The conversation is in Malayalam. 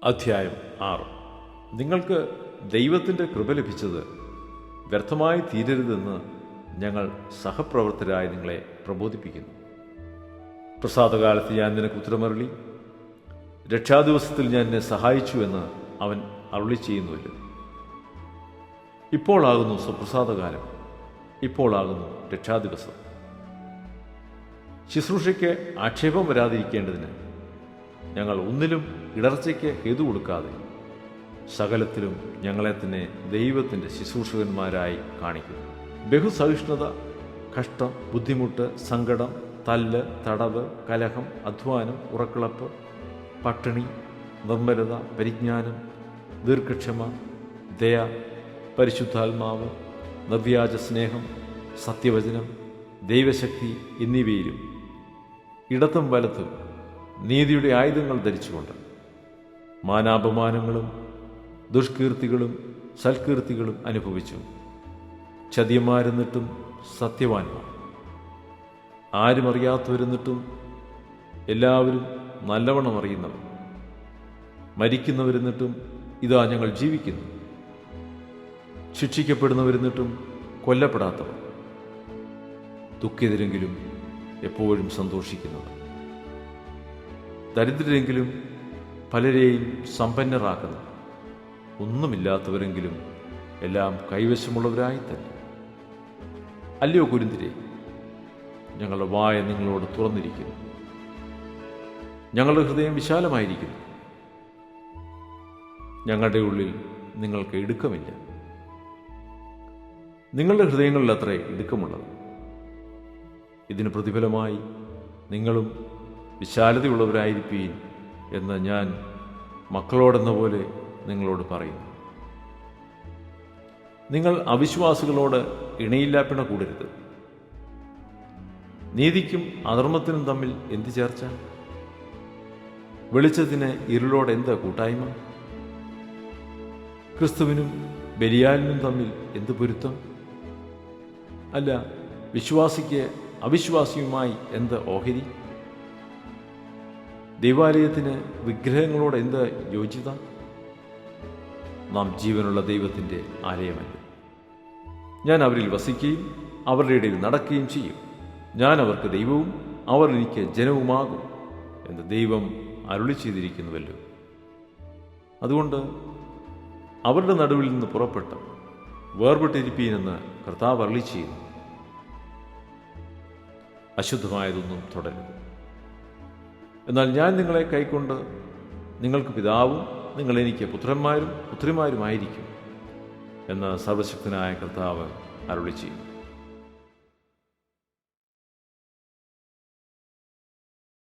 അധ്യായം 6. നിങ്ങൾക്ക് ദൈവത്തിൻ്റെ കൃപ ലഭിച്ചത് വ്യർത്ഥമായി തീരരുതെന്ന് ഞങ്ങൾ സഹപ്രവർത്തകരായി നിങ്ങളെ പ്രബോധിപ്പിക്കുന്നു. പ്രസാദകാലത്ത് ഞാൻ നിനക്ക് ഉത്തരമരുളി, രക്ഷാദിവസത്തിൽ ഞാൻ എന്നെ സഹായിച്ചു എന്ന് അവൻ അരുളി ചെയ്യുന്നുവല്ലോ. ഇപ്പോളാകുന്നു സുപ്രസാദകാലം, ഇപ്പോളാകുന്നു രക്ഷാദിവസം. ശുശ്രൂഷയ്ക്ക് ആക്ഷേപം വരാതിരിക്കേണ്ടതിന് ഞങ്ങൾ ഒന്നിലും ഇടർച്ചയ്ക്ക് ഹേതു കൊടുക്കാതെ സകലത്തിലും ഞങ്ങളെ തന്നെ ദൈവത്തിൻ്റെ ശുശ്രൂഷകന്മാരായി കാണിക്കുന്നു. ബഹുസഹിഷ്ണുത, കഷ്ടം, ബുദ്ധിമുട്ട്, സങ്കടം, തല്ല്, തടവ്, കലഹം, അധ്വാനം, ഉറക്കിളപ്പ്, പട്ടിണി, നിർമ്മലത, പരിജ്ഞാനം, ദീർഘക്ഷമ, ദയ, പരിശുദ്ധാത്മാവ്, നിർവ്യാജ സ്നേഹം, സത്യവചനം, ദൈവശക്തി എന്നിവയിലും ഇടത്തും വലത്തും നീതിയുടെ ആയുധങ്ങൾ ധരിച്ചുകൊണ്ട് മാനാപമാനങ്ങളും ദുഷ്കീർത്തികളും സൽകീർത്തികളും അനുഭവിച്ചു. ചതിയന്മാരെന്നിട്ടും സത്യവാന്മാർ, ആരും അറിയാത്തവരെന്നിട്ടും എല്ലാവരും നല്ലവണ്ണം അറിയുന്നവർ, മരിക്കുന്നവരെന്നിട്ടും ഇതാ ഞങ്ങൾ ജീവിക്കുന്നു, ശിക്ഷിക്കപ്പെടുന്നവരെന്നിട്ടും കൊല്ലപ്പെടാത്തവർ, ദുഃഖിതരെങ്കിലും എപ്പോഴും സന്തോഷിക്കുന്നവർ, ദരിദ്രരെങ്കിലും പലരെയും സമ്പന്നരാക്കുന്നു, ഒന്നുമില്ലാത്തവരെങ്കിലും എല്ലാം കൈവശമുള്ളവരായി തന്നെ. അല്ലയോ കുരിന്തിരെ, ഞങ്ങളുടെ വായ നിങ്ങളോട് തുറന്നിരിക്കുന്നു, ഞങ്ങളുടെ ഹൃദയം വിശാലമായിരിക്കുന്നു, ഞങ്ങളുടെ ഉള്ളിൽ നിങ്ങൾക്ക് ഇടുക്കമില്ല. നിങ്ങളുടെ ഹൃദയങ്ങളിൽ അത്രേ ഇടുക്കമുള്ളത്. ഇതിന് പ്രതിഫലമായി നിങ്ങളും വിശാലതയുള്ളവരായിരിപ്പീൻ എന്ന് ഞാൻ മക്കളോടെന്ന പോലെ നിങ്ങളോട് പറയുന്നു. നിങ്ങൾ അവിശ്വാസികളോട് ഇണയില്ലാപ്പിണ കൂടരുത്. നീതിക്കും അധർമ്മത്തിനും തമ്മിൽ എന്ത് ചേർച്ച? വെളിച്ചത്തിന് ഇരുളോട് എന്ത് കൂട്ടായ്മ? ക്രിസ്തുവിനും ബലിയാലിനും തമ്മിൽ എന്ത് പൊരുത്തം? അല്ല, വിശ്വാസിക്ക് അവിശ്വാസിയുമായി എന്ത് ഓഹരി? ദൈവാലയത്തിന് വിഗ്രഹങ്ങളോട് എന്ത് യോജിത? നാം ജീവനുള്ള ദൈവത്തിൻ്റെ ആലയമല്ല. ഞാൻ അവരിൽ വസിക്കുകയും അവരുടെ ഇടയിൽ നടക്കുകയും ചെയ്യും. ഞാൻ അവർക്ക് ദൈവവും അവർ എനിക്ക് ജനവുമാകും എന്ന് ദൈവം അരുളി ചെയ്തിരിക്കുന്നുവല്ലോ. അതുകൊണ്ട് അവരുടെ നടുവിൽ നിന്ന് പുറപ്പെട്ട് വേർപെട്ടിരിപ്പീനെന്ന് കർത്താവ് അരുളി ചെയ്യുന്നു. അശുദ്ധമായതൊന്നും തുടരുത്. എന്നാൽ ഞാൻ നിങ്ങളെ കൈക്കൊണ്ട് നിങ്ങൾക്ക് പിതാവും നിങ്ങൾ എനിക്ക് പുത്രന്മാരും പുത്രിമാരുമായിരിക്കും എന്ന് സർവശക്തനായ കർത്താവ് അരുളി ചെയ്യും.